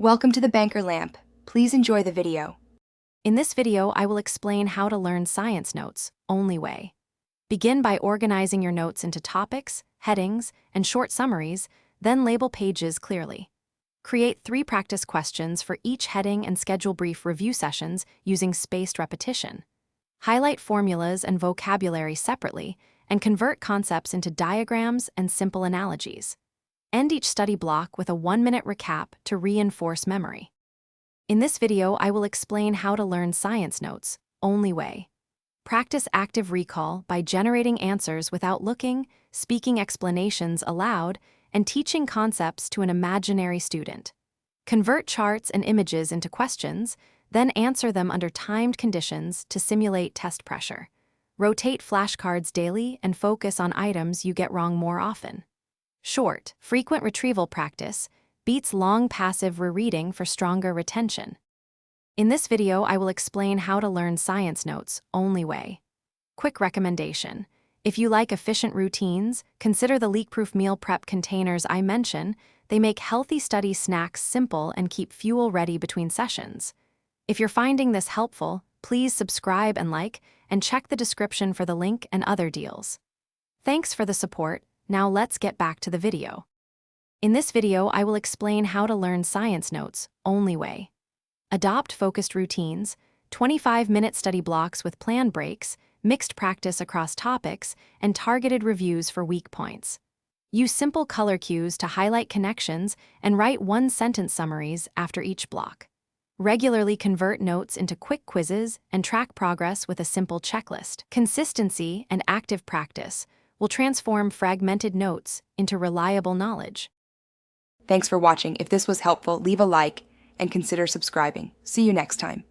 Welcome to the Banker Lamp. Please enjoy the video. In this video, I will explain how to learn science notes, only way. Begin by organizing your notes into topics, headings, and short summaries, then label pages clearly. Create 3 practice questions for each heading and schedule brief review sessions using spaced repetition. Highlight formulas and vocabulary separately, and convert concepts into diagrams and simple analogies. End each study block with a 1-minute recap to reinforce memory. In this video, I will explain how to learn science notes, only way. Practice active recall by generating answers without looking, speaking explanations aloud, and teaching concepts to an imaginary student. Convert charts and images into questions, then answer them under timed conditions to simulate test pressure. Rotate flashcards daily and focus on items you get wrong more often. Short, frequent retrieval practice beats long passive rereading for stronger retention. In this video, I will explain how to learn science notes, only way. Quick recommendation. If you like efficient routines, consider the leak-proof meal prep containers I mention. They make healthy study snacks simple and keep fuel ready between sessions. If you're finding this helpful, please subscribe and check the description for the link and other deals. Thanks for the support. Now let's get back to the video. In this video, I will explain how to learn science notes, only way. Adopt focused routines, 25-minute study blocks with planned breaks, mixed practice across topics, and targeted reviews for weak points. Use simple color cues to highlight connections and write 1-sentence summaries after each block. Regularly convert notes into quick quizzes and track progress with a simple checklist. Consistency and active practice will transform fragmented notes into reliable knowledge. Thanks for watching. If this was helpful, leave a like and consider subscribing. See you next time.